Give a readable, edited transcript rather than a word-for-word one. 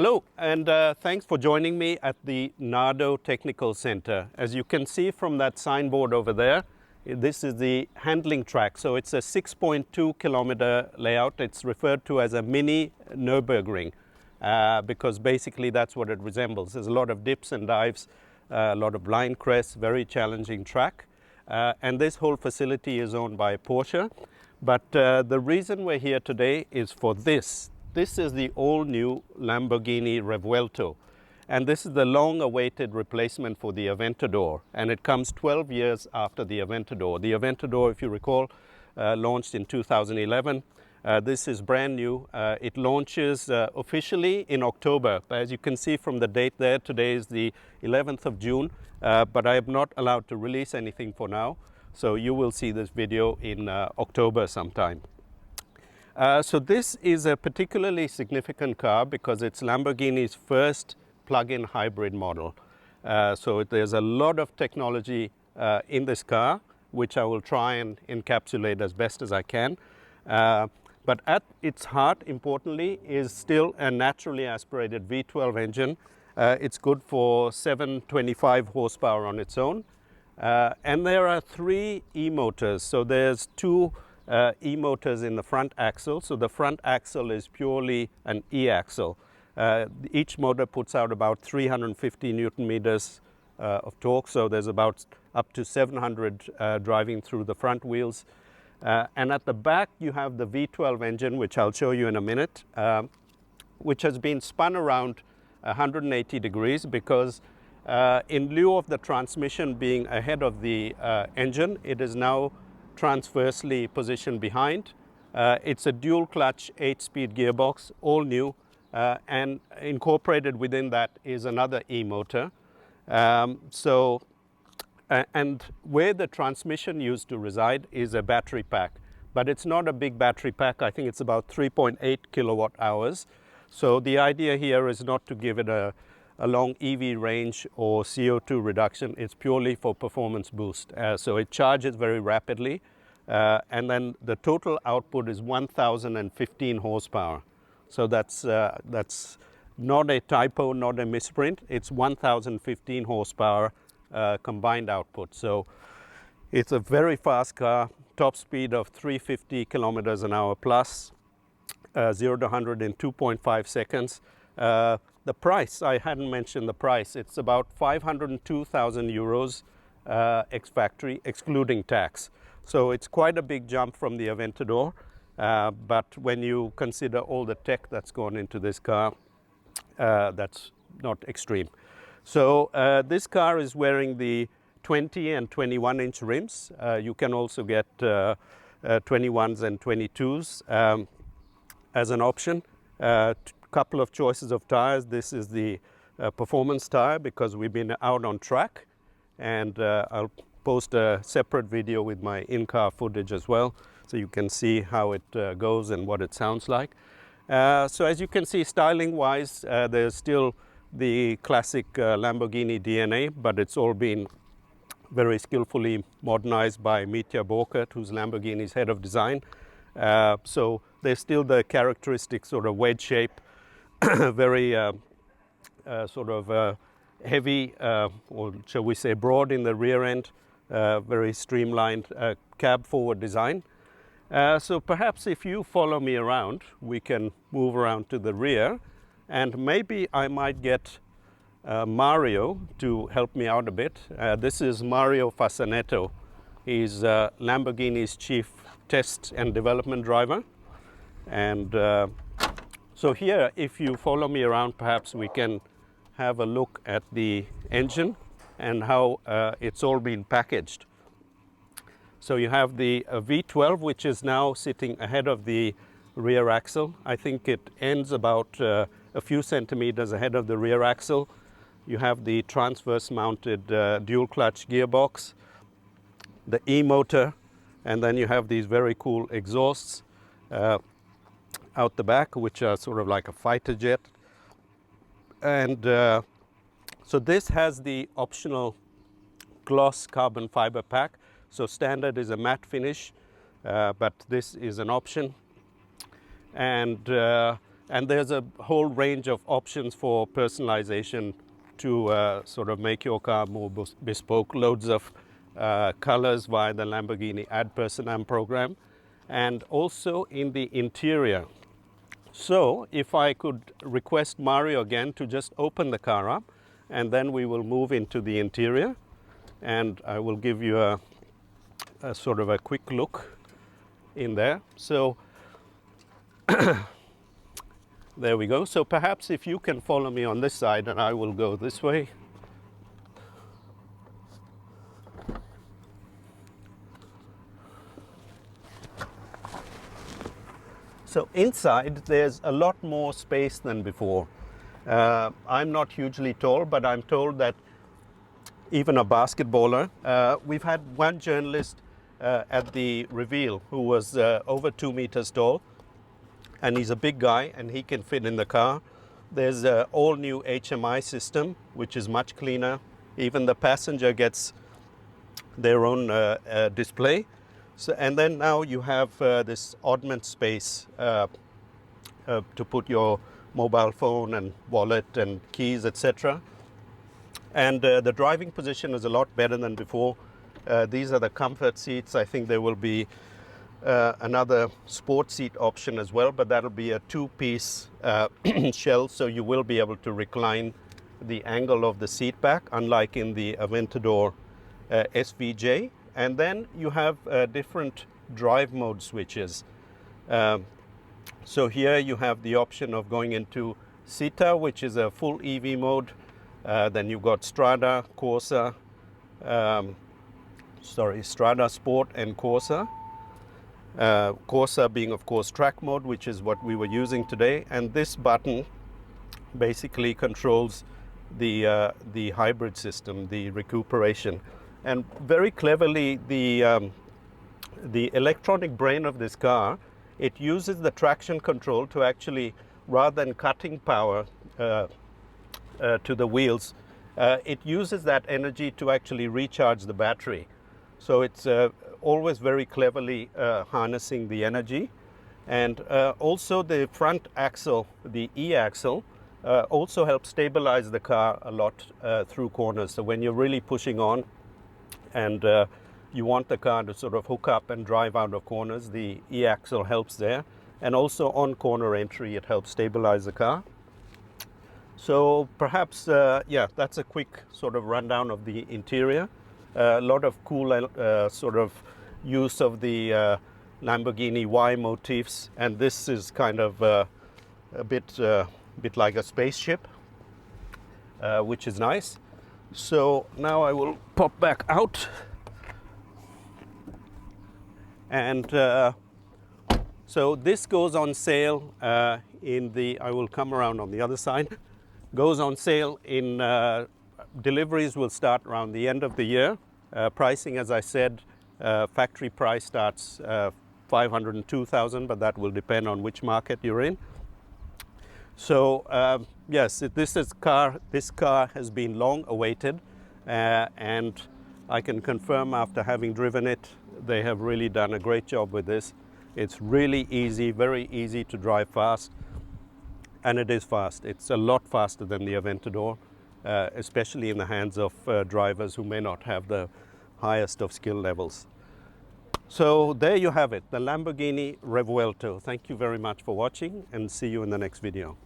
Hello, and thanks for joining me at the Nardo Technical Center. As you can see from that signboard over there, this is the handling track. So it's a 6.2 kilometer layout. It's referred to as a mini Nürburgring because basically that's what it resembles. There's a lot of dips and dives, a lot of blind crests, very challenging track. And this whole facility is owned by Porsche. But the reason we're here today is for this. This is the all-new Lamborghini Revuelto, and this is the long-awaited replacement for the Aventador, and it comes 12 years after the Aventador. The Aventador, if you recall, launched in 2011. This is brand new. It launches officially in October. As you can see from the date there, today is the 11th of June, but I am not allowed to release anything for now, so you will see this video in October sometime. So this is a particularly significant car because it's Lamborghini's first plug-in hybrid model. So there's a lot of technology in this car, which I will try and encapsulate as best as I can. But at its heart, importantly, is still a naturally aspirated V12 engine. It's good for 725 horsepower on its own. And there are 3 e-motors. So there's 2 e-motors in the front axle. So the front axle is purely an e-axle. Each motor puts out about 350 Newton meters of torque. So there's about up to 700 driving through the front wheels. And at the back you have the V12 engine, which I'll show you in a minute, which has been spun around 180 degrees because in lieu of the transmission being ahead of the engine, it is now transversely positioned behind. It's a dual clutch 8-speed gearbox, all new, and incorporated within that is another e-motor. And where the transmission used to reside is a battery pack, but it's not a big battery pack. I think it's about 3.8 kilowatt hours. So the idea here is not to give it a long EV range or CO2 reduction. It's purely for performance boost. So it charges very rapidly, and then the total output is 1,015 horsepower. So that's not a typo, not a misprint. It's 1,015 horsepower combined output. So it's a very fast car, top speed of 350 kilometers an hour plus, 0 to 100 in 2.5 seconds. The price, I hadn't mentioned the price. It's about 502,000 euros ex-factory, excluding tax. So it's quite a big jump from the Aventador. But when you consider all the tech that's gone into this car, that's not extreme. So this car is wearing the 20 and 21 inch rims. You can also get 21s and 22s as an option. Couple of choices of tires. This is the performance tire because we've been out on track, and I'll post a separate video with my in-car footage as well, so you can see how it goes and what it sounds like. So as you can see, styling wise, there's still the classic Lamborghini DNA, but it's all been very skillfully modernized by Mitja Borkert, who's Lamborghini's head of design. So there's still the characteristic sort of wedge shape, very sort of heavy, or shall we say broad in the rear end, very streamlined cab forward design. So perhaps if you follow me around, we can move around to the rear, and maybe I might get Mario to help me out a bit. This is Mario Fassanetto. He's Lamborghini's chief test and development driver. And so here, if you follow me around, perhaps we can have a look at the engine and how it's all been packaged. So you have the V12, which is now sitting ahead of the rear axle. I think it ends about a few centimeters ahead of the rear axle. You have the transverse mounted dual clutch gearbox, the e-motor, and then you have these very cool exhausts out the back, which are sort of like a fighter jet. And so this has the optional gloss carbon fiber pack. So standard is a matte finish, but this is an option. And And there's a whole range of options for personalization to sort of make your car more bespoke. Loads of colors via the Lamborghini Ad Personam program, and also in the interior. So if I could request Mario again to just open the car up, and then we will move into the interior, and I will give you a sort of a quick look in there. So there we go. So perhaps if you can follow me on this side, and I will go this way. So inside there's a lot more space than before. I'm not hugely tall, but I'm told that even a basketballer, we've had one journalist at the reveal who was over 2 meters tall, and he's a big guy and he can fit in the car. There's an all new HMI system, which is much cleaner. Even the passenger gets their own display. So, and then now you have this oddment space to put your mobile phone and wallet and keys, etc. And the driving position is a lot better than before. These are the comfort seats. I think there will be another sport seat option as well, but that'll be a two-piece shell, so you will be able to recline the angle of the seat back, unlike in the Aventador SVJ. And then you have different drive mode switches. So here you have the option of going into Sita, which is a full EV mode. Then you've got Strada, Corsa, Strada Sport and Corsa. Corsa being, of course, track mode, which is what we were using today. And this button basically controls the hybrid system, the recuperation. And very cleverly, the electronic brain of this car, it uses the traction control to actually, rather than cutting power to the wheels, it uses that energy to actually recharge the battery. So it's always very cleverly harnessing the energy. And also the front axle, the E-axle, also helps stabilize the car a lot through corners. So when you're really pushing on and you want the car to sort of hook up and drive out of corners, the E-axle helps there. And also on corner entry, it helps stabilize the car. So perhaps, yeah, that's a quick sort of rundown of the interior. A lot of cool sort of use of the Lamborghini Y motifs, and this is kind of a bit like a spaceship, which is nice. So now I will pop back out, and so this goes on sale in the, I will come around on the other side, goes on sale in, deliveries will start around the end of the year. Pricing, as I said, factory price starts $502,000, but that will depend on which market you're in. So yes, this car has been long awaited, and I can confirm after having driven it, they have really done a great job with this. It's really easy, very easy to drive fast, and it is fast. It's a lot faster than the Aventador, especially in the hands of drivers who may not have the highest of skill levels. So there you have it, the Lamborghini Revuelto. Thank you very much for watching, and see you in the next video.